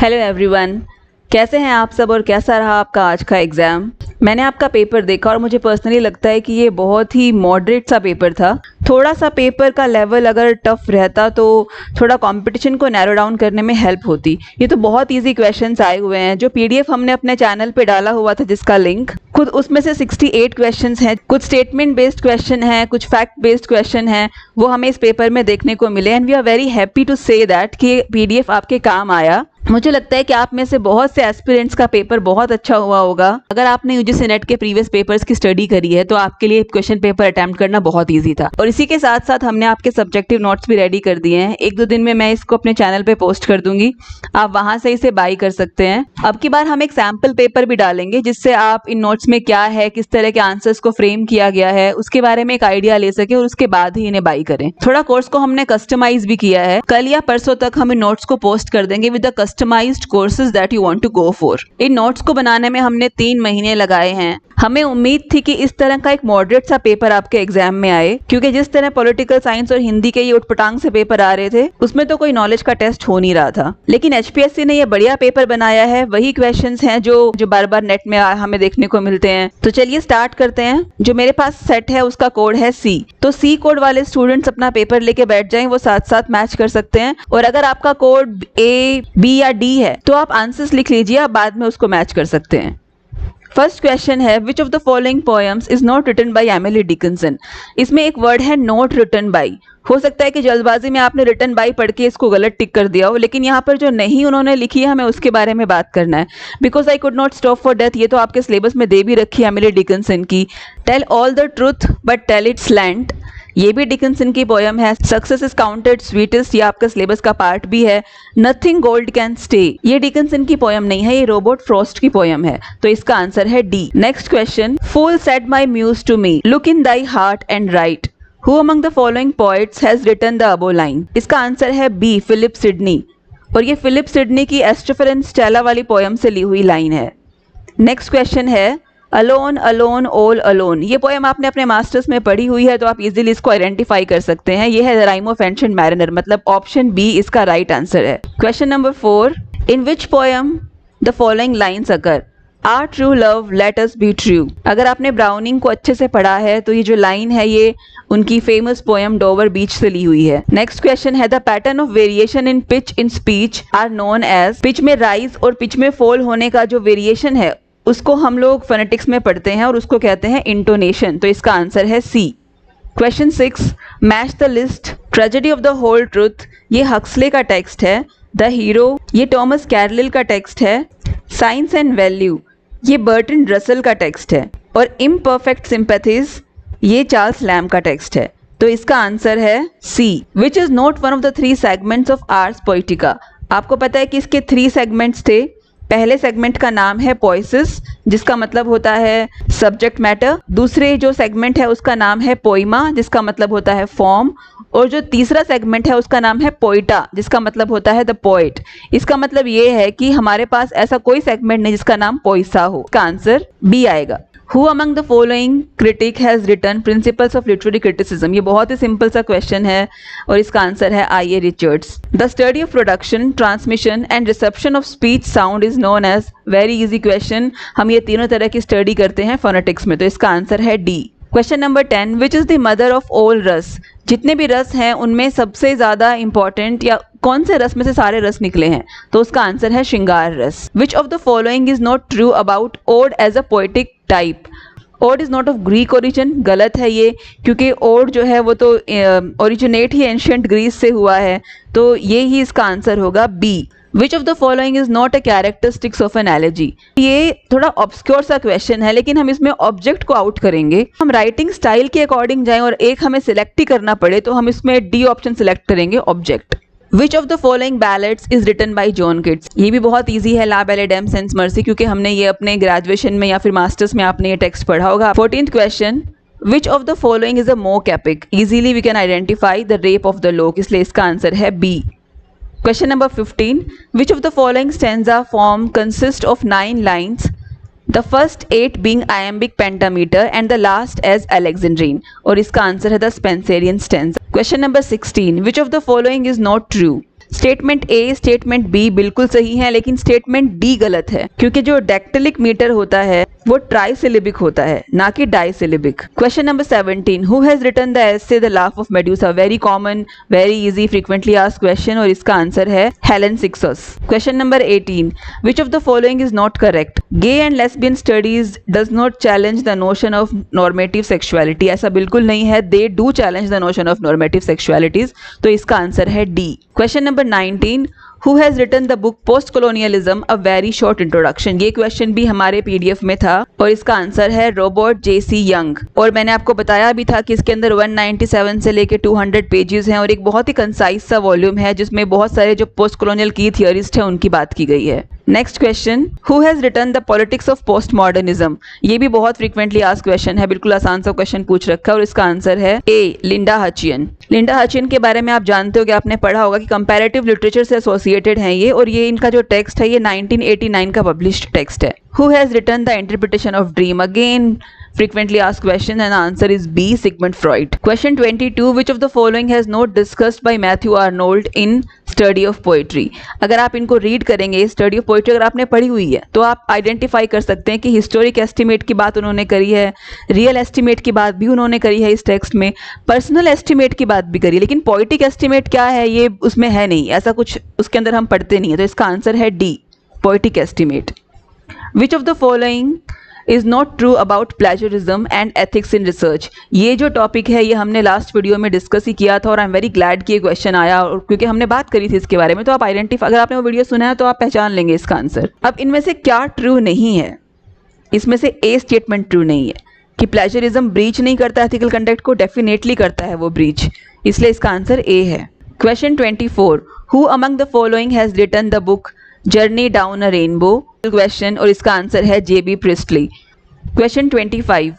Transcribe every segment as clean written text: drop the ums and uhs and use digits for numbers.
Hello everyone, कैसे हैं आप सब और कैसा रहा आपका आज का एग्ज़ाम। मैंने आपका पेपर देखा और मुझे पर्सनली लगता है कि ये बहुत ही मॉडरेट सा पेपर था। थोड़ा सा पेपर का लेवल अगर टफ रहता तो थोड़ा कंपटीशन को नैरो डाउन करने में हेल्प होती। ये तो बहुत इजी क्वेश्चंस आए हुए हैं। जो पीडीएफ हमने अपने चैनल पे डाला हुआ था जिसका लिंक, खुद उसमें से 68 क्वेश्चंस हैं। कुछ स्टेटमेंट बेस्ड क्वेश्चन हैं, कुछ फैक्ट बेस्ड क्वेश्चन हैं, वो हमें इस पेपर में देखने को मिले। And we are very happy to say that कि पीडीएफ आपके काम आया। मुझे लगता है कि आप में से बहुत से एस्पिरेंट्स का पेपर बहुत अच्छा हुआ होगा। अगर आपने यूजीसी नेट के प्रीवियस पेपर्स की स्टडी करी है तो आपके लिए क्वेश्चन पेपर अटेम्प्ट करना बहुत इजी था। और इसी के साथ साथ हमने आपके सब्जेक्टिव नोट्स भी रेडी कर दिए हैं। एक दो दिन में मैं इसको अपने चैनल पे पोस्ट कर दूंगी, आप वहां से इसे बाई कर सकते हैं। अब की बार हम एक सैम्पल पेपर भी डालेंगे जिससे आप इन नोट्स में क्या है, किस तरह के आंसर्स को फ्रेम किया गया है, उसके बारे में एक आइडिया ले सके और उसके बाद ही इन्हें बाई करें। थोड़ा कोर्स को हमने कस्टमाइज भी किया है। कल या परसों तक हम इन नोट्स को पोस्ट कर देंगे with the customised courses that you want to go for. इन नोट्स को बनाने में हमने 3 महीने लगाए हैं। हमें उम्मीद थी कि इस तरह का एक मॉडरेट सा पेपर आपके एग्जाम में आए, क्योंकि जिस तरह पॉलिटिकल साइंस और हिंदी के ये उटपटांग से पेपर आ रहे थे उसमें तो कोई नॉलेज का टेस्ट हो नहीं रहा था। लेकिन एचपीएससी ने ये बढ़िया पेपर बनाया है। वही क्वेश्चंस हैं जो बार बार नेट में हमें देखने को मिलते हैं। तो चलिए स्टार्ट करते हैं। जो मेरे पास सेट है उसका कोड है सी। तो सी कोड वाले स्टूडेंट्स अपना पेपर लेके बैठ जाएं, वो साथ साथ मैच कर सकते हैं। और अगर आपका कोड ए, बी या डी है तो आप आंसर्स लिख लीजिए, आप बाद में उसको मैच कर सकते हैं। फर्स्ट क्वेश्चन है, which of the following poems is not written by Emily Dickinson. इसमें एक वर्ड है नॉट रिटन बाय। हो सकता है कि जल्दबाजी में आपने रिटन बाय पढ़ के इसको गलत टिक कर दिया हो, लेकिन यहाँ पर जो नहीं उन्होंने लिखी है हमें उसके बारे में बात करना है। Because I could not stop for death, ये तो आपके सिलेबस में दे भी रखी है एमिली डिकिंसन की। Tell all the truth but tell it slant, ये भी डिकिंसन की पोयम है। सक्सेस इज काउंटेड स्वीटेस्ट, ये आपका सिलेबस का पार्ट भी है। नथिंग गोल्ड कैन स्टे, ये डिकिंसन की पोयम नहीं है, ये रॉबर्ट फ्रॉस्ट की पोयम है। तो इसका आंसर है D. Next question, fool said my muse to me, look in thy heart and write, who among the following poets has written the above line. इसका आंसर है बी, फिलिप सिडनी। और ये Philip Sidney की एस्ट्रोफेरन Stella वाली poem से ली हुई line है। नेक्स्ट क्वेश्चन है, अलोन अलोन ऑल अलोन, ये पोएम आपने अपने मास्टर्स में पढ़ी हुई है तो आप इजीली इसको आइडेंटिफाई कर सकते हैं। ये है the rime of ancient mariner, मतलब ऑप्शन बी इसका राइट आंसर है। Question number 4, in which poem the following lines occur, are true love let us be true. अगर आपने ब्राउनिंग को अच्छे से पढ़ा है तो ये जो लाइन है ये उनकी फेमस पोएम डोवर बीच से ली हुई है। नेक्स्ट क्वेश्चन है, the pattern of variation in pitch in speech are known as, pitch में राइज और पिच में फॉल होने का जो वेरिएशन है उसको हम लोग फोनेटिक्स में पढ़ते हैं और उसको कहते हैं इंटोनेशन। तो इसका आंसर है C. Question 6, match the list, tragedy of the whole truth, ये हक्सले का टेक्स्ट है। द हीरो, ये टॉमस कैरलिल का टेक्स्ट है। साइंस एंड वैल्यू, ये बर्टन रसल का टेक्स्ट है। और इम्परफेक्ट सिंपैथीज, ये चार्ल्स लैम्ब का टेक्स्ट है। तो इसका आंसर है C. Which is not one of the 3 segments of Ars Poetica. आपको पता है कि इसके 3 सेगमेंट्स थे। पहले सेगमेंट का नाम है पोइसिस, जिसका मतलब होता है सब्जेक्ट मैटर। दूसरे जो सेगमेंट है उसका नाम है पोइमा, जिसका मतलब होता है फॉर्म। और जो तीसरा सेगमेंट है उसका नाम है पोइटा, जिसका मतलब होता है द पोएट। इसका मतलब ये है कि हमारे पास ऐसा कोई सेगमेंट नहीं जिसका नाम पोइसा हो। इसका आंसर बी आएगा। Who among the following critic has written Principles of Literary Criticism? ये बहुत ही सिंपल सा क्वेश्चन है और इसका आंसर है I.A. Richards. The study of production, transmission and reception of speech sound is known as, very easy question, हम ये तीनों तरह की स्टडी करते हैं फोनेटिक्स में। तो इसका आंसर है D. Question number 10, which is the mother of all रस, जितने भी रस हैं उनमें सबसे ज्यादा इंपॉर्टेंट या कौन से रस में से सारे रस निकले हैं। तो उसका आंसर है श्रृंगार रस। Which of the following is not true about ode as a poetic type. Ode is not of Greek origin, गलत है ये, क्योंकि ओड जो है वो तो ओरिजिनेट ही एंशिएंट ग्रीस से हुआ है। तो ये ही इसका आंसर होगा B. Which of the following is not a characteristics of an elegy. ये थोड़ा ऑब्सक्योर सा क्वेश्चन है, लेकिन हम इसमें ऑब्जेक्ट को आउट करेंगे। हम राइटिंग स्टाइल के अकॉर्डिंग जाएं और एक हमें सिलेक्ट ही करना पड़े तो हम इसमें डी ऑप्शन सिलेक्ट करेंगे, object. Which of the following ballads is written by John Keats. ये भी बहुत ईजी है, la belle dame sans merci, क्योंकि हमने ये अपने ग्रेजुएशन में या फिर मास्टर्स में आपने ये टेक्स्ट पढ़ा होगा। 14th question, which of the following is a mock epic. Easily we can identify the rape of the lock, इसलिए इसका आंसर है B. Question number 15, which of the following stanza form consist of 9 lines, the first 8 being iambic pentameter and the last as Alexandrine, और इसका answer है the Spenserian stanza. Question number 16, which of the following is not true? Statement A, statement B बिल्कुल सही है, लेकिन statement D गलत है, क्योंकि जो डेक्टिलिक मीटर होता है वो ट्राइसिलिबिक होता है, ना कि disyllabic. Question number 17, who has written the essay the laugh of Medusa? Very common, very easy, frequently asked question, और इसका आंसर है Helene Cixous. Question number 18, which of the following is not correct? Gay and lesbian studies does not challenge the notion of normative sexuality. ऐसा बिल्कुल नहीं है, they do challenge the notion of normative sexualities, तो इसका answer है D. Question number 19, Who has written the book Post Colonialism, a very short introduction? ये question भी हमारे पीडीएफ में था और इसका आंसर है रॉबर्ट जे.सी. यंग। और मैंने आपको बताया भी था कि इसके अंदर 197 से लेके 200 पेजेस हैं और एक बहुत ही कंसाइज सा वॉल्यूम है जिसमें बहुत सारे जो पोस्ट कॉलोनियल की थियरिस्ट हैं उनकी बात की गई है। Next question, who has written the politics of post modernism? ये भी बहुत फ्रीक्वेंटली आस्क्ड क्वेश्चन है, बिल्कुल आसान सा क्वेश्चन पूछ रखा है और इसका आंसर है ए, लिंडा हचियन। लिंडा हचियन के बारे में आप जानते हो कि आपने पढ़ा होगा कि कंपैरेटिव लिटरेचर से एसोसिएटेड हैं ये, और ये इनका जो टेक्स्ट है ये 1989 का पब्लिश्ड टेक्स्ट है। Who has written the interpretation of dream? Again frequently asked question, and the answer is B, Sigmund Freud. Question 22, which of the following has not discussed by Matthew Arnold in Study of Poetry? अगर आप इनको read करेंगे, Study of Poetry अगर आपने पढ़ी हुई है तो आप आइडेंटिफाई कर सकते हैं कि हिस्टोरिक एस्टिमेट की बात उन्होंने करी है, रियल एस्टिमेट की बात भी उन्होंने करी है इस टेक्स्ट में, पर्सनल एस्टिमेट की बात भी करी है, लेकिन पोइटिक एस्टिमेट क्या है ये उसमें है नहीं, ऐसा कुछ उसके अंदर हम पढ़ते नहीं है, तो इसका आंसर है D, poetic estimate. Which of the following is not true about plagiarism and ethics in research? ये जो टॉपिक है ये हमने लास्ट वीडियो में डिस्कस ही किया था और आई एम वेरी ग्लैड कि ये क्वेश्चन आया, और क्योंकि हमने बात करी थी इसके बारे में, तो आप आइडेंटिफाई, अगर आपने वो वीडियो सुना है तो आप पहचान लेंगे इसका आंसर। अब इनमें से क्या ट्रू नहीं है? इसमें से ए स्टेटमेंट ट्रू नहीं है कि प्लेजरिज्म ब्रीच नहीं करता एथिकल कंडक्ट को, डेफिनेटली करता है वो ब्रीच, इसलिए इसका आंसर ए है। Question 24, who among the following has written the book journey down a rainbow? Question, और इसका आंसर है J B. Priestley. Question 25,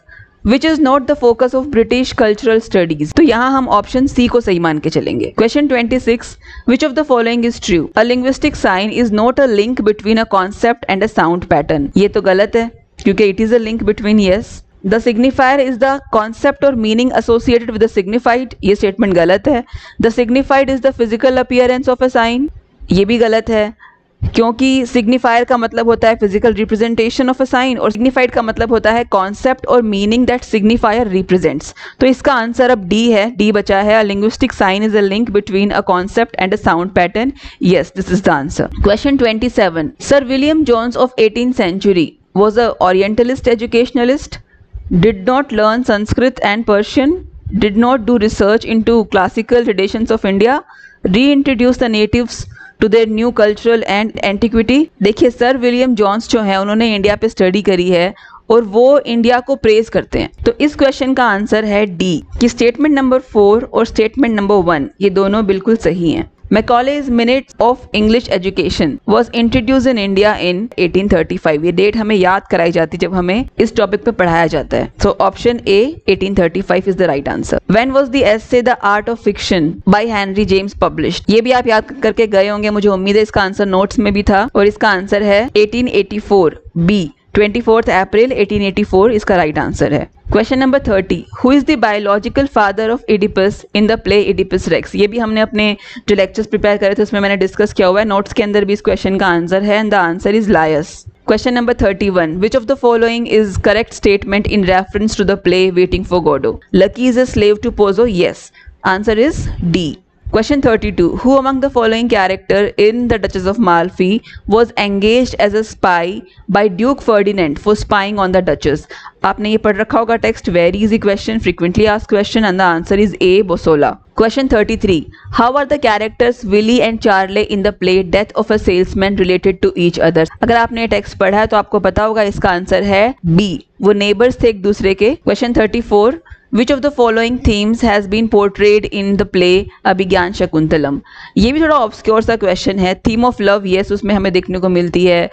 which is not the focus of British cultural studies? तो यहाँ हम ऑप्शन सी को सही मान के चलेंगे। Question 26, which of the following is true? A linguistic sign is not a link between a concept and a sound pattern. ये तो गलत है क्योंकि it is a link between, yes. The signifier is the concept और meaning associated with the signified, ये statement गलत है। The signified is the physical appearance of a sign, ये भी गलत है क्योंकि सिग्निफायर का मतलब होता है physical representation of a sign और सिग्निफाइड का मतलब होता है कॉन्सेप्ट और मीनिंग दैट सिग्निफायर रिप्रेजेंट्स। तो इसका आंसर अब डी है, डी बचा है। A linguistic sign is a link between a concept and a sound pattern, yes, this is the answer. Question 27, sir William Jones of 18th century was a orientalist educationalist, did not learn Sanskrit and Persian, did not do research into classical traditions of India, reintroduced the natives to their new cultural and antiquity. देखिए sir William Jones जो है उन्होंने India पे study करी है और वो India को प्रेज करते हैं, तो इस क्वेश्चन का आंसर है डी कि स्टेटमेंट नंबर 4 और स्टेटमेंट नंबर 1 ये दोनों बिल्कुल सही हैं। Macaulay's Minutes of English Education was introduced in India in 1835। ये डेट हमें याद कराई जाती जब हमें इस टॉपिक पे पढ़ाया जाता है। So option A 1835 is the right answer। When was the essay The Art of Fiction by Henry James published? ये भी आप याद करके गए होंगे, मुझे उम्मीद है इसका आंसर नोट्स में भी था, और इसका आंसर है 1884 बी, 24 अप्रैल 1884 इसका राइट आंसर है। Question number 30, who is the biological father of Oedipus in the play Oedipus Rex? ये भी हमने अपने जो लेक्चर्स प्रिपेयर करे थे उसमें मैंने डिस्कस किया हुआ है, नोट्स के अंदर भी इस क्वेश्चन का आंसर है and the answer is lies. Question number 31, which of the following is correct statement in reference to the play Waiting for Godot? Lucky is a slave to Pozzo, yes, answer is D. Question 32, who among the following character in The Duchess of Malfi was engaged as a spy by Duke Ferdinand for spying on the Duchess? आपने ये पढ़ रखा होगा text, very easy question, frequently asked question, and the answer is A, Bosola. Question 33, how are the characters Willie and Charlie in the play Death of a Salesman related to each other? अगर आपने ये text पढ़ा है तो आपको पता होगा इसका आंसर है बी, वो नेबर्स थे एक दूसरे के। Question 34, Which of the following themes has been portrayed in the play अभिज्ञान शकुंतलम? ये भी थोड़ा ऑब्सक्योर सा क्वेश्चन है। थीम ऑफ लव, यस, उसमें हमें देखने को मिलती है।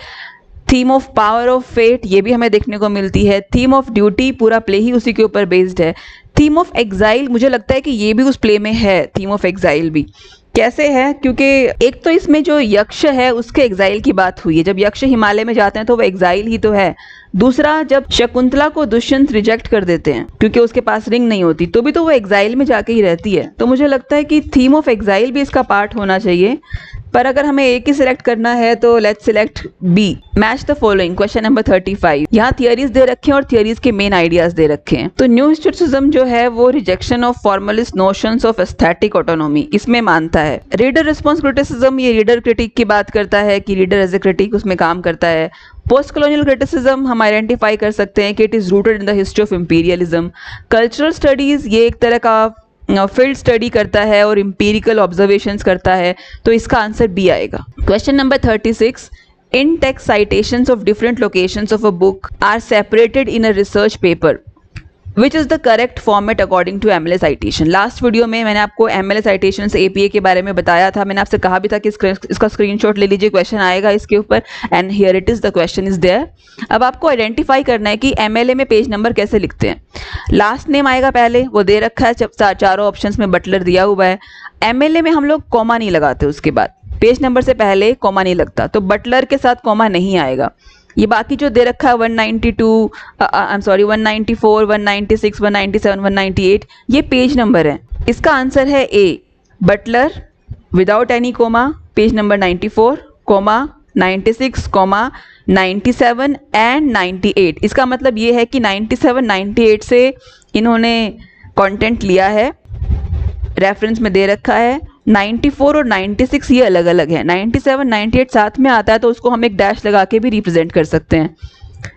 Theme of power of fate, ये भी हमें देखने को मिलती है। थीम ऑफ ड्यूटी, पूरा प्ले ही उसी के ऊपर बेस्ड है। थीम ऑफ एग्जाइल, मुझे लगता है कि ये भी उस प्ले में है, थीम ऑफ एग्जाइल भी। कैसे है? क्योंकि एक तो इसमें जो यक्ष है उसके एग्जाइल की बात हुई है। जब यक्ष हिमालय में जाते हैं तो वो एग्जाइल ही तो है। दूसरा, जब शकुंतला को दुष्यंत रिजेक्ट कर देते हैं क्योंकि उसके पास रिंग नहीं होती, तो भी तो वो एग्जाइल में जाके ही रहती है। तो मुझे लगता है कि थीम ऑफ एग्जाइल भी इसका पार्ट होना चाहिए। पर अगर हमें एक ही सिलेक्ट करना है तो let's select B. Match the following, question number 35। यहाँ थियरीज दे रखे हैं और थियरीज के मेन आइडियाज दे रखे हैं। तो न्यू हिस्टोरिसिज्म जो है वो rejection of formalist notions of aesthetic autonomy इसमें मानता है। रीडर रिस्पॉन्स क्रिटिसिज्म, ये रीडर क्रिटिक की बात करता है कि रीडर एज ए क्रिटिक उसमें काम करता है। पोस्ट कॉलोनियल क्रिटिसिज्म हम आइडेंटिफाई कर सकते हैं कि it is rooted in the history of imperialism. Cultural studies, ये एक तरह का फील्ड स्टडी करता है और इंपीरिकल ऑब्जर्वेशंस करता है। तो इसका आंसर बी आएगा। Question number 36। In text citations of different locations of a book are separated in a research paper which is the correct format according to MLA citation. Last video में मैंने आपको MLA citation से APA के बारे में बताया था। मैंने आपसे कहा भी था कि इसका स्क्रीनशॉट ले लीजिए, क्वेश्चन आएगा इसके ऊपर। And here it is, the question is there. अब आपको आइडेंटिफाई करना है कि एमएलए में पेज नंबर कैसे लिखते हैं। लास्ट नेम आएगा पहले, वो दे रखा है चारों ऑप्शंस में, बटलर दिया हुआ है। एमएलए में हम लोग कॉमा नहीं लगाते, उसके बाद पेज नंबर से पहले कॉमा नहीं लगता, तो बटलर के साथ कॉमा नहीं आएगा। ये बाकी जो दे रखा है 194, 196, 197, 198, ये पेज नंबर है। इसका आंसर है A, Butler without any comma, page number 94, 96, 97 and 98। इसका मतलब ये है कि 97, 98 से इन्होंने कंटेंट लिया है, रेफरेंस में दे रखा है। 94 और 96 ये अलग अलग है। 97, 98 साथ में आता है तो उसको हम एक डैश लगा के भी रिप्रेजेंट कर सकते हैं,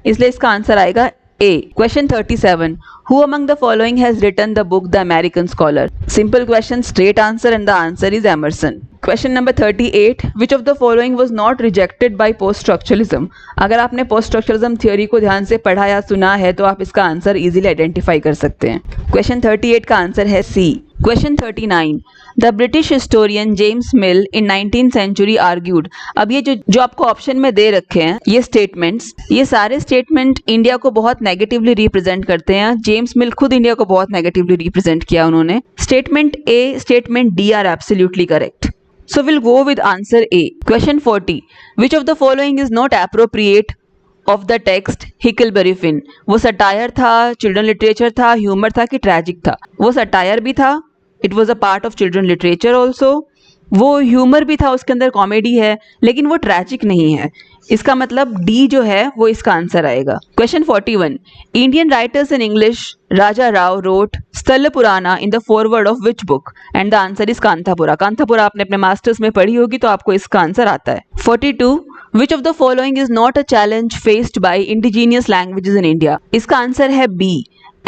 इसलिए इसका आंसर आएगा ए। Question 37। Who among the following has written the book The American Scholar? Simple question, straight answer, and the answer is Emerson. Question number 38. Which of the following was not rejected by post-structuralism? अगर आपने post-structuralism theory को ध्यान से पढ़ा या सुना है तो आप इसका आंसर easily identify कर सकते हैं। Question 38 का आंसर है C. Question 39. The British historian James Mill in 19th century argued. अब ये जो आपको ऑप्शन में दे रखे हैं ये स्टेटमेंट्स, ये सारे स्टेटमेंट इंडिया को बहुत नेगेटिवली रिप्रेजेंट करते हैं। जेम्स मिल खुद इंडिया को बहुत नेगेटिवली रिप्रेजेंट किया उन्होंने। Statement A, statement D R absolutely correct. So we'll go with answer A. Question 40. Which of the following is not appropriate of the text Huckleberry Finn? वो satire था, children literature था, humour था कि tragic था? वो satire भी था, it was a part of children literature also. वो ह्यूमर भी था, उसके अंदर कॉमेडी है, लेकिन वो ट्रैजिक नहीं है। इसका मतलब डी जो है वो इसका आंसर आएगा। Question 41। Indian writers in English Raja Rao wrote sthala purana in the foreword of which book? And the answer is Kanthapura. Kanthapura आपने अपने मास्टर्स में पढ़ी होगी तो आपको इसका आंसर आता है। 42। Which of the following is not a challenge faced by indigenous languages in India? इसका आंसर है B.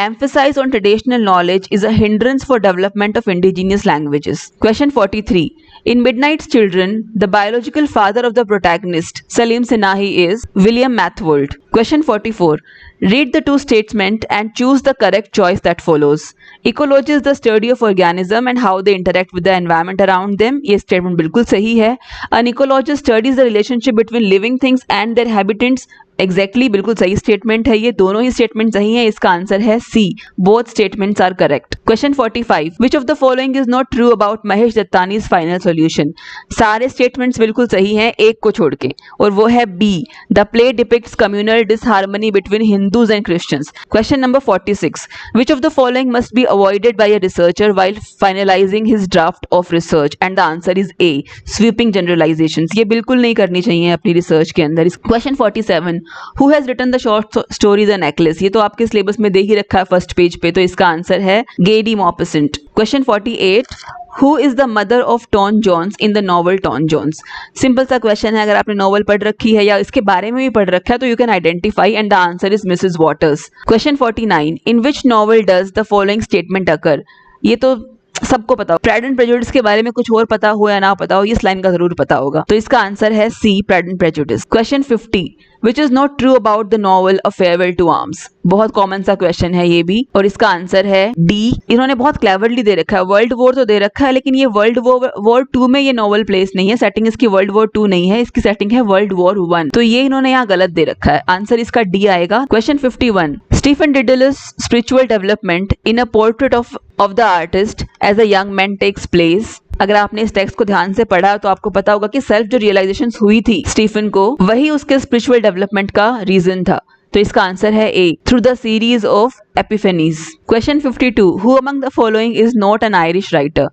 Emphasis on traditional knowledge is a hindrance for development of indigenous languages. Question 43. In Midnight's Children, the biological father of the protagonist, Salim Sinahi, is William Mathwold. Question 44. Read the two statements and choose the correct choice that follows. Ecology is the study of organism and how they interact with the environment around them. ये statement बिल्कुल सही है। An ecologist studies the relationship between living things and their habitants. Exactly बिल्कुल सही statement है, ये दोनों ही statement सही हैं। इसका आंसर है C, both statements are correct. Question 45। Which of the following is not true about Mahesh Dattani's final solution? सारे स्टेटमेंट्स बिल्कुल सही हैं एक को छोड़ के, और वो है B, the play depicts communal disharmony between Hindus and Christians. Question number 46। Which of the following must be avoided by a researcher while finalising his draft of research? And the answer is A, sweeping generalisations. ये बिल्कुल नहीं करनी चाहिए अपनी research के अंदर। Question 47। Who has written the short story The Necklace? ये तो आपके सिलेबस में दे ही रखा है फर्स्ट पेज पे, तो इसका आंसर है गेडी मॉपसेंट। Question 48। Who is the mother of Tom Jones in the novel Tom Jones? Simple सा क्वेश्चन है, अगर आपने नॉवल पढ़ रखी है या इसके बारे में भी पढ़ रखा है तो you can identify, and the answer is Mrs waters. Question 49। In which novel does the following statement occur? ये तो सबको पता हो, प्राइड एंड प्रेजुडिस के बारे में कुछ और पता हो या ना पता हो, इस लाइन का जरूर पता होगा, तो इसका आंसर है C, pride and prejudice. Question 50। Which is not true about the novel a farewell to arms? बहुत कॉमन सा क्वेश्चन है ये भी, और इसका आंसर है डी। इन्होंने बहुत क्लेवरली दे रखा है, वर्ल्ड वॉर तो दे रखा है, लेकिन ये वर्ल्ड वॉर 2 में ये नॉवल प्लेस नहीं है, सेटिंग इसकी वर्ल्ड वॉर 2 नहीं है, इसकी सेटिंग है वर्ल्ड वॉर 1, तो ये इन्होंने यहाँ गलत दे रखा है। आंसर इसका डी आएगा। Question 51। Stephen Diddler's spiritual development in a portrait of the artist as a young man takes place अगर आपने इस टेक्स्ट को ध्यान से पढ़ा तो आपको पता होगा कि सेल्फ जो रियलाइजेशन हुई थी स्टीफन को, वही उसके स्पिरिचुअल डेवलपमेंट का रीजन था। तो इसका आंसर है A, through the series of epiphanies. Question 52, who among the following is not an Irish writer?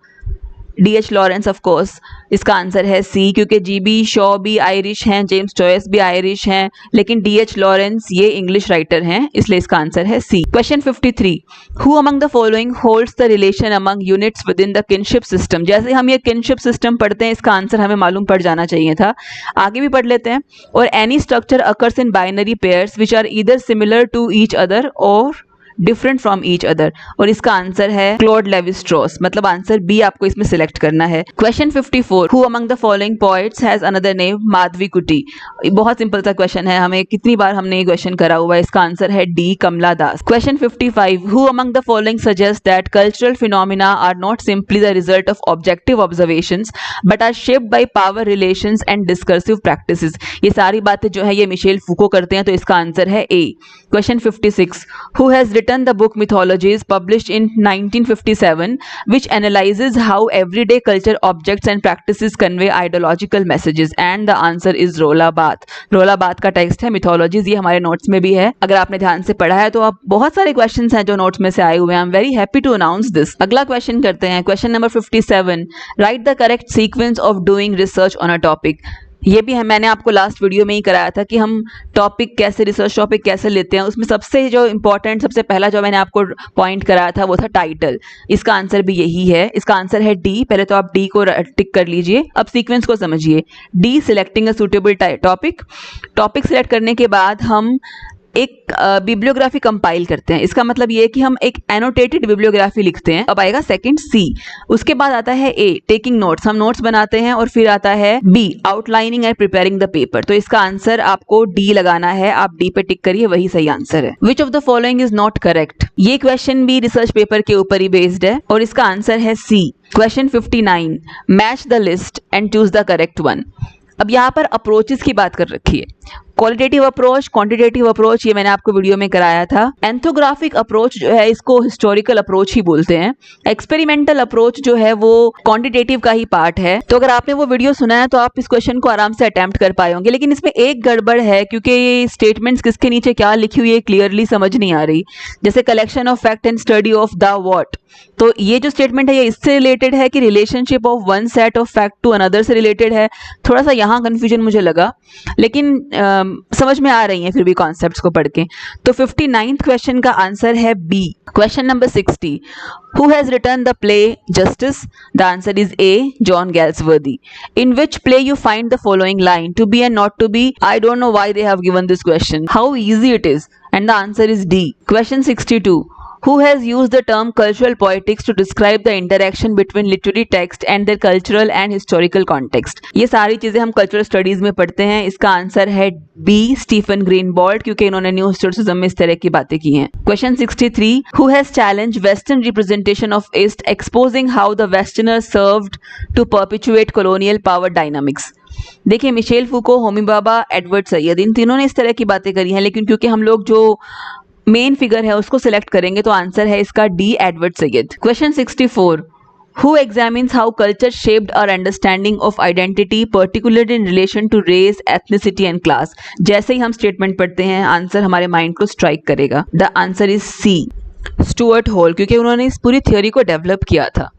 D.H. Lawrence of course. इसका आंसर है सी, क्योंकि G.B. शॉ भी आयरिश हैं, जेम्स जॉयस भी आयरिश हैं, लेकिन D.H. लॉरेंस ये इंग्लिश राइटर हैं, इसलिए इसका आंसर है C. Question 53, who among the following holds the relation among units within the kinship system? जैसे हम ये किनशिप सिस्टम पढ़ते हैं, इसका आंसर हमें मालूम पड़ जाना चाहिए था, आगे भी पढ़ लेते हैं। और any structure occurs in binary pairs which are either similar to each other or different from each other, और इसका आंसर है क्लॉड लेवी स्ट्रॉस, मतलब आंसर बी आपको इसमें सिलेक्ट करना है। Question 54, who among the following poets has another name Madhavi Kutty? बहुत simple सा क्वेश्चन है, हमें कितनी बार हमने ये क्वेश्चन करा हुआ है, इसका आंसर है D, Kamala Das. Question 55, who among the following suggest that cultural phenomena are not simply the result of objective observations but are shaped by power relations and discursive practices? ये सारी बातें जो है ये मिशेल फूको करते हैं, तो इसका आंसर है A. Question 56, who has written the book Mythologies published in 1957 which analyzes how everyday culture objects and practices convey ideological messages? And the answer is रोला बाथ। रोला बाथ का टेक्स्ट है mythologies, ये हमारे नोट्स में भी है, अगर आपने ध्यान से पढ़ा है तो आप बहुत सारे क्वेश्चंस हैं जो नोट्स में से आए हुए हैं। I am very happy to announce this. अगला क्वेश्चन करते हैं, question number 57, write the correct sequence of doing research on a topic. ये भी है, मैंने आपको लास्ट वीडियो में ही कराया था कि हम टॉपिक कैसे, रिसर्च टॉपिक कैसे लेते हैं, उसमें सबसे जो इंपॉर्टेंट, सबसे पहला जो मैंने आपको पॉइंट कराया था वो था टाइटल। इसका आंसर भी यही है, इसका आंसर है डी। पहले तो आप डी को टिक कर लीजिए, अब सीक्वेंस को समझिए। D, selecting a suitable topic. Topic select करने के बाद हम एक बिब्लियोग्राफी कंपाइल करते हैं, इसका मतलब ये है कि हम एक एनोटेटेड बिब्लियोग्राफी लिखते हैं। अब आएगा सेकंड सी, उसके बाद आता है ए, टेकिंग नोट्स, हम नोट्स बनाते हैं, और फिर आता है B, outlining and preparing the paper. तो इसका आंसर आपको डी लगाना है, आप डी पे टिक करिए, वही सही आंसर है। Which of the following is not correct? ये क्वेश्चन भी रिसर्च पेपर के ऊपर ही बेस्ड है, और इसका आंसर है C. Question 59, match the list and choose the correct one. अब यहाँ पर अप्रोचेस की बात कर रखी है, क्वालिटेटिव अप्रोच, क्वांटिटेटिव अप्रोच, ये मैंने आपको वीडियो में कराया था। एंथोग्राफिक अप्रोच जो है इसको हिस्टोरिकल अप्रोच ही बोलते हैं। एक्सपेरिमेंटल अप्रोच जो है वो क्वांटिटेटिव का ही पार्ट है। तो अगर आपने वो वीडियो सुना है तो आप इस क्वेश्चन को आराम से अटेम्प्ट कर पाए होंगे, लेकिन इसमें एक गड़बड़ है, क्योंकि ये स्टेटमेंट्स किसके नीचे क्या लिखी हुई है क्लियरली समझ नहीं आ रही। जैसे collection of fact and study of the what, तो ये जो स्टेटमेंट है ये इससे रिलेटेड है कि relationship of one set of fact to another से रिलेटेड है। थोड़ा सा यहाँ कंफ्यूजन मुझे लगा, लेकिन समझ में आ रही हैं फिर भी कॉन्सेप्ट्स को पढ़ के। तो 59th क्वेश्चन का आंसर है B. Question number 60, who has written the play Justice? The answer is A, John Galsworthy. In which play you find the following line, to be and not to be? I don't know why they have given this question, how easy it is, and the answer is D. Question 62, who has used the term cultural poetics to describe the interaction between literary text and their cultural and historical context? ये सारी चीजें हम cultural studies में पढ़ते हैं, इसका answer है B, Stephen ग्रीनबॉल्ट, क्योंकि इन्होंने न्यू हिस्टोरिसिज्म में इस तरह की बातें की हैं। Question 63, who has challenged western representation of east exposing how the westerners served to perpetuate colonial power dynamics? देखिए, Michel Foucault, Homi Bhabha, Edward Said, इन तीनों ने इस तरह की बातें करी हैं, लेकिन क्योंकि हम लोग जो मेन फिगर है उसको सिलेक्ट करेंगे तो आंसर है इसका D, Edward Syed. Question 64, who examines how culture shaped our understanding of identity, particularly in relation to race, ethnicity and class? जैसे ही हम स्टेटमेंट पढ़ते हैं आंसर हमारे माइंड को स्ट्राइक करेगा। The answer is C, Stuart Hall, क्योंकि उन्होंने इस पूरी थ्योरी को डेवलप किया था।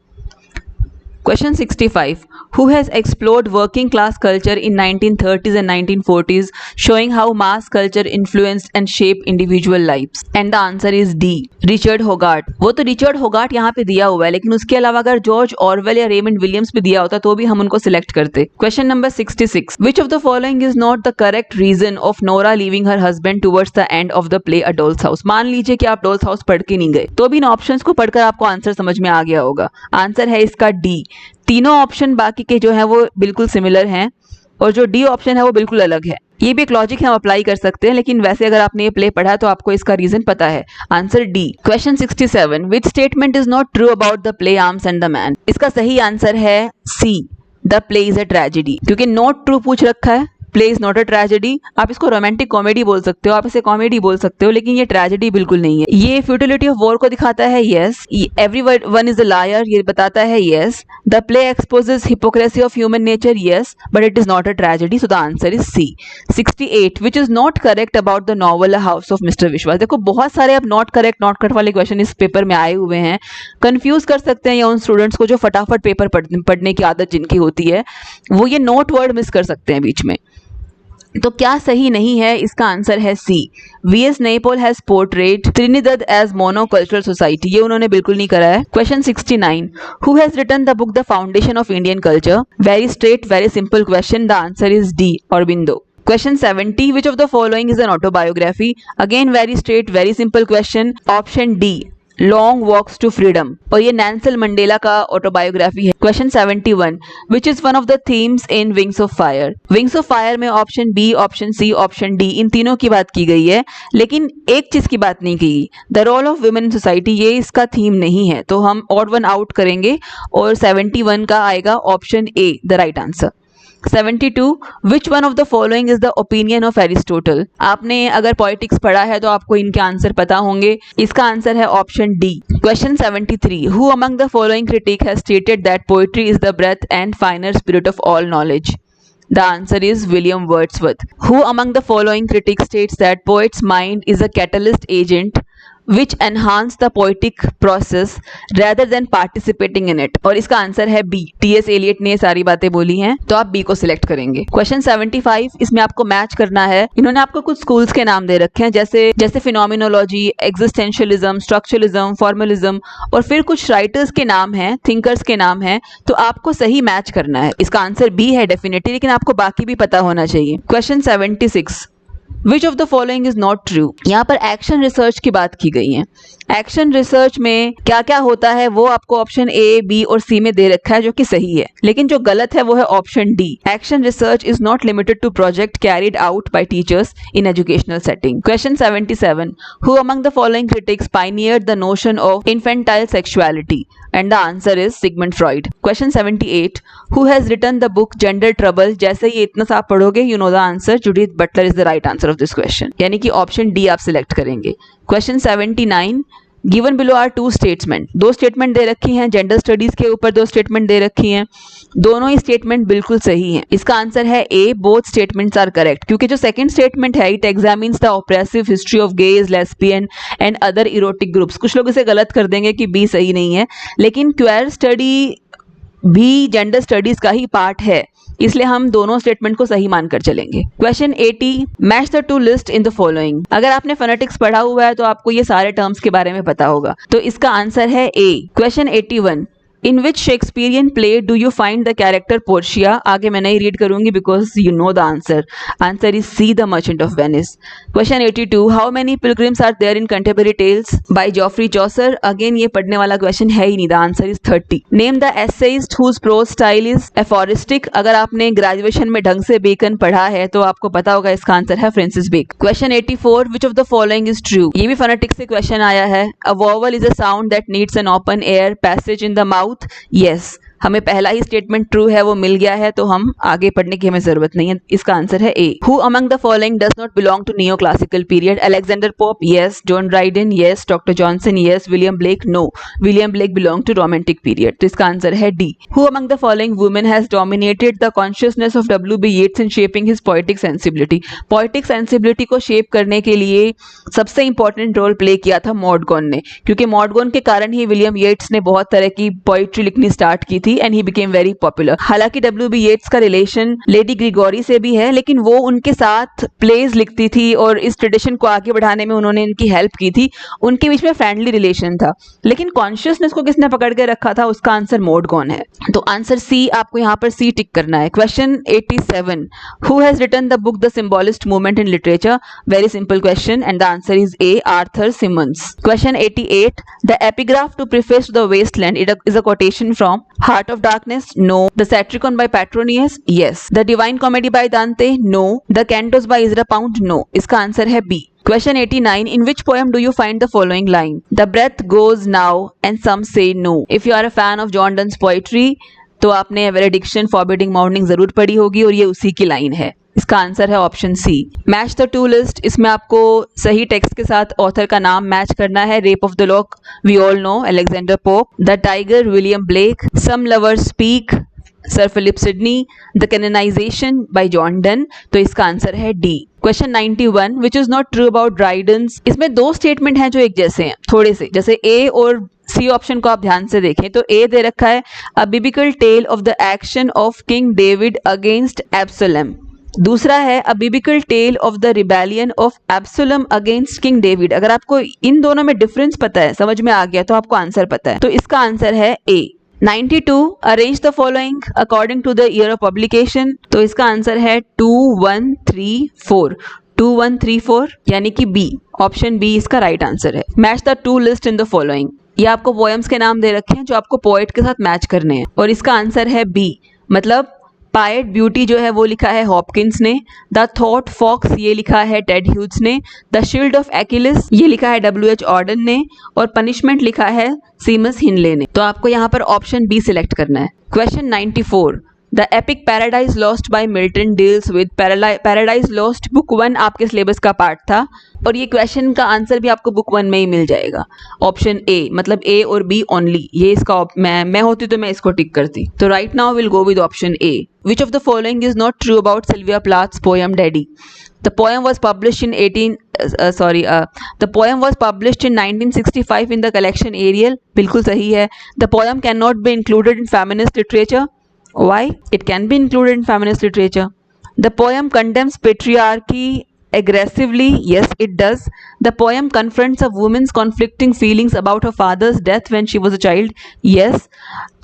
Question 65, who has explored working class culture in 1930s and 1940s, showing how mass culture influenced and shaped individual lives? And the answer is D, Richard Hoggart. वो तो Richard होगार्ट यहाँ पे दिया हुआ है, लेकिन उसके अलावा अगर जॉर्ज ऑरवेल या रेमंड विलियम्स भी दिया होता तो भी हम उनको सिलेक्ट करते। Question number 66, which of the following is not the correct reason of Nora leaving her husband towards the end of the play A Doll's House? मान लीजिए कि आप डॉल्स हाउस पढ़ के नहीं गए, तो भी इन ऑप्शंस को पढ़कर आपको आंसर समझ में आ गया होगा। आंसर है इसका डी। तीनों ऑप्शन बाकी के जो हैं वो बिल्कुल सिमिलर हैं, और जो डी ऑप्शन है वो बिल्कुल अलग है। ये भी एक लॉजिक हम अप्लाई कर सकते हैं, लेकिन वैसे अगर आपने ये प्ले पढ़ा है तो आपको इसका रीजन पता है। Answer D. Question 67, which statement is not true about the play arms and the man? इसका सही आंसर है C, the play is a tragedy, क्योंकि नॉट ट्रू पूछ रखा है play is not a tragedy. आप इसको रोमांटिक कॉमेडी बोल सकते हो, आप इसे कॉमेडी बोल सकते हो, लेकिन ये ट्रेजेडी बिल्कुल नहीं है। ये फ्यूटिलिटी ऑफ वॉर को दिखाता है, yes. Every one is a liar, ये बताता है, yes. The play exposes hypocrisy of human nature, yes, but it is not a tragedy, so the answer is C. 68 which is not correct about the novel house of mister Biswas. देखो बहुत सारे अब not correct वाले question इस paper में आए हुए हैं, कंफ्यूज कर सकते हैं या उन स्टूडेंट्स को जो फटाफट पेपर पढ़ने की आदत जिनकी होती है वो ये नोट वर्ड मिस कर सकते हैं बीच में। तो क्या सही नहीं है, इसका आंसर है C. VS Naipaul has portrayed Trinidad as monocultural society, ये उन्होंने बिल्कुल नहीं करा है। Question 69 who has written the book the foundation of Indian culture. Very straight very simple question, the answer is D, Aurobindo. Question 70 which of the following is an autobiography। Again very straight very simple question, option D long walks to freedom, और ये Nelson Mandela का autobiography है। Question 71 which is one of the themes in wings of fire. Wings of fire में option B, option C, option D, इन तीनों की बात की गई है, लेकिन एक चीज की बात नहीं की, the role of women in society, ये इसका थीम नहीं है, तो हम ऑड वन आउट करेंगे और 71 का आएगा option A the right answer. 72 which one of the following is the opinion of Aristotle. आपने अगर पॉलिटिक्स पढ़ा है तो आपको इनके आंसर पता होंगे, इसका आंसर है option D. Question 73 who among the following critic has stated that poetry is the breath and finer spirit of all knowledge. The answer is William Wordsworth. Who among the following critics states that poet's mind is a catalyst agent which enhance the poetic process rather than participating in it? और इसका answer है B, T.S.. Elliott ने ये सारी बातें बोली हैं, तो आप बी को सिलेक्ट करेंगे। क्वेश्चन 75 इसमें आपको मैच करना है। इन्होंने आपको कुछ स्कूल्स के नाम दे रखे हैं, जैसे फिनोमिनोलॉजी, एग्जिस्टेंशियलिज्म, स्ट्रक्चरलिज्म, फॉर्मलिज्म, और फिर कुछ राइटर्स के नाम हैं, थिंकर्स के नाम हैं, तो आपको सही मैच करना है। इसका आंसर बी है डेफिनेटली, लेकिन आपको बाकी भी पता होना चाहिए। Question 76 which of the following is not true. यहाँ पर एक्शन रिसर्च की बात की गई है। एक्शन रिसर्च में क्या क्या होता है वो आपको ऑप्शन ए, बी और सी में दे रखा है, जो कि सही है, लेकिन जो गलत है वो है option D. Action research is not limited to project carried out by teachers in educational setting. Question 77 who among the following critics pioneered the notion of infantile sexuality, and the answer is Sigmund Freud. Question 78 who has written the book gender trouble. जैसे ये इतना सा आप पढ़ोगे you know the answer, Judith Butler is the right answer of this question, यानी कि option D आप select करेंगे। Question 79 given below are two statement. दो स्टेटमेंट दे रखी हैं, जेंडर स्टडीज के ऊपर दो स्टेटमेंट दे रखी हैं, दोनों ही स्टेटमेंट बिल्कुल सही हैं। इसका आंसर है ए, बोथ स्टेटमेंट्स आर करेक्ट, क्योंकि जो सेकंड स्टेटमेंट है it examines the oppressive history of gauge, lesbian and other erotic groups. कुछ लोग इसे गलत कर देंगे कि बी सही नहीं है, लेकिन क्वेयर स्टडी भी जेंडर स्टडीज का ही पार्ट है, इसलिए हम दोनों स्टेटमेंट को सही मानकर चलेंगे। Question 80 match the two list in the following. अगर आपने फोनेटिक्स पढ़ा हुआ है तो आपको ये सारे टर्म्स के बारे में पता होगा, तो इसका आंसर है A. Question 81 in which Shakespearean play do you find the character Portia. आगे मैं नहीं रीड करूंगी because you know the answer, answer is C the Merchant of Venice. Question 82 how many pilgrims are there in Canterbury Tales by Geoffrey Chaucer. Again ये पढ़ने वाला question है ही नहीं, the answer is 30। Name the essayist whose prose style is aphoristic. अगर आपने graduation में ढंग से बेकन पढ़ा है तो आपको पता होगा इसका आंसर है Francis Bacon. Question 84 which of the following is true. ये भी फोनेटिक्स से क्वेश्चन आया है। A vowel is a sound that needs an open air passage in the mouth. Yes, हमें पहला ही स्टेटमेंट ट्रू है वो मिल गया है, तो हम आगे पढ़ने की हमें जरूरत नहीं है। इसका आंसर है A. Who among the following does not belong to neo classical period. Alexander Pope yes, John Dryden yes, doctor Johnson yes, William Blake no, William Blake belong to romantic period, तो इसका answer है D. Who among the following women has dominated the consciousness of W.B. Yeats in shaping his poetic sensibility. Poetic sensibility को shape करने के लिए सबसे important role play किया था मॉडगॉन ने, क्योंकि मॉडगॉन के कारण ही विलियम येट्स ने बहुत तरह की पोइट्री लिखनी स्टार्ट की थी and he became very popular. हालांकि W.B. येट्स का रिलेशन लेडी ग्रिगोरी से भी है, लेकिन वो उनके साथ प्लेज लिखती थी और इस ट्रेडिशन को आगे बढ़ाने में उन्होंने इनकी हेल्प की थी, उनके बीच में फ्रेंडली रिलेशन था। लेकिन कॉन्शियसनेस को किसने पकड़ के रखा था, उसका आंसर मॉडगॉन है, तो आंसर सी, आपको यहाँ पर सी टिक करना है। Question 87 who has written the book the symbolist movement in literature. Very simple question and the answer is A, Arthur Symons. Question 88 the epigraph to preface to the Waste Land is a quotation from Heart of Darkness no, the Satiricon by Petronius yes, the Divine Comedy by Dante no, the Cantos by Ezra Pound no, इसका answer है B। Question 89 in which poem do you find the following line, the breath goes now and some say no। if you are a fan of John Donne's poetry तो आपने Valediction Forbidding Morning जरूर पढ़ी होगी और ये उसी की line है। इसका आंसर है option C. Match the two list, इसमें आपको सही टेक्स्ट के साथ ऑथर का नाम मैच करना है। Rape of the lock we all know, Alexander Pope. The tiger, William Blake. Some lovers speak, sir Philip Sidney. The canonization by John Donne, तो इसका आंसर है D. Question 91, which is not true about Dryden's. इसमें दो statement हैं जो एक जैसे हैं थोड़े से, जैसे ए और सी ऑप्शन को आप ध्यान से देखें तो ए दे रखा है a biblical tale of the action of king David against Absalom. दूसरा है a biblical tale of the rebellion of Absalom against king David. अगर आपको इन दोनों में डिफरेंस पता है, समझ में आ गया, तो आपको आंसर पता है, तो इसका आंसर है A. 92, arrange the following according to the year of publication, तो इसका आंसर है 2134। 2134 यानी कि बी, ऑप्शन बी इसका राइट आंसर है। Match the two list in the following, ये आपको पोएम्स के नाम दे रखे हैं जो आपको पोएट के साथ मैच करने हैं, और इसका आंसर है बी, मतलब पायट ब्यूटी जो है वो लिखा है हॉपकिंस ने। द थॉट फॉक्स ये लिखा है टेड ह्यूज ने। द शील्ड ऑफ एक्िलिस ये लिखा है W.H. ऑर्डन ने, और पनिशमेंट लिखा है सीमस हिनले ने। तो आपको यहाँ पर ऑप्शन बी सिलेक्ट करना है। Question 94, the epic paradise lost by Milton deals with paradise lost book 1 आपके सिलेबस का पार्ट था, और ये क्वेश्चन का आंसर भी आपको बुक 1 में ही मिल जाएगा। ऑप्शन ए, मतलब ए और बी ओनली, ये इसका मैं होती तो मैं इसको टिक करती। तो right now will go with option A. Which of the following is not true about Sylvia Plath's poem Daddy? The poem was published in 1965 in the collection Ariel. बिल्कुल सही है। The poem cannot be included in feminist literature. Why? It can be included in feminist literature. The poem condemns patriarchy aggressively. Yes, it does. The poem confronts a woman's conflicting feelings about her father's death when she was a child. Yes.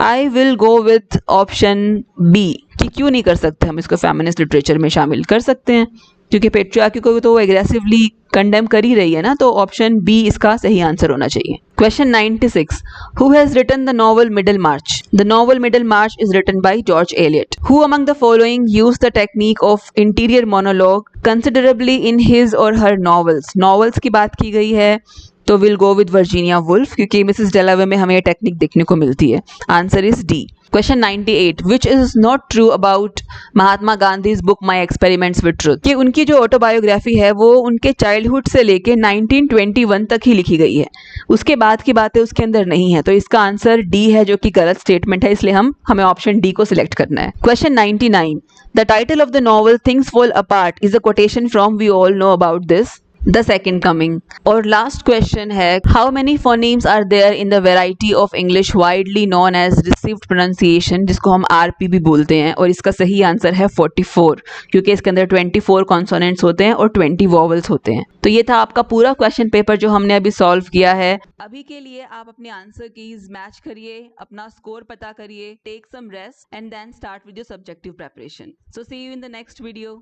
I will go with option B, कि क्यों नहीं कर सकते हम इसको feminist literature में शामिल कर सकते हैं, क्योंकि पेट्रियार्की को तो वो एग्रेसिवली कंडेम कर ही रही है ना, तो ऑप्शन बी इसका सही आंसर होना चाहिए। Question 96, who has written the novel Middlemarch? The novel Middlemarch is written by George Eliot. Who among the following use the technique of interior monologue considerably in his or her novels? Novels की बात की गई है, तो will go with Virginia Woolf, क्योंकि Mrs डेलावे में हमें ये टेक्निक देखने को मिलती है। Answer is D. Question 98, which is not true about Mahatma Gandhi book my experiments with truth? कि उनकी जो ऑटोबायोग्राफी है वो उनके चाइल्डहुड से लेके 1921 तक ही लिखी गई है, उसके बाद की बातें उसके अंदर नहीं है, तो इसका आंसर डी है, जो कि गलत स्टेटमेंट है, इसलिए हमें ऑप्शन डी को सिलेक्ट करना है। Question 99, the title of the novel things fall apart is a quotation from we all know about this? The second coming. और लास्ट क्वेश्चन है, how many phonemes are there in the variety of English widely known as received pronunciation, जिसको हम RP भी बोलते हैं, और इसका सही आंसर है 44, क्योंकि इसके अंदर 24 कॉन्सोनेंट्स होते हैं और 20 वॉवल्स होते हैं। तो ये था आपका पूरा क्वेश्चन पेपर जो हमने अभी सॉल्व किया है। अभी के लिए आप अपने आंसर कीज मैच करिए, अपना स्कोर पता करिए, take some rest and then start with your subjective preparation. So see you in the next video.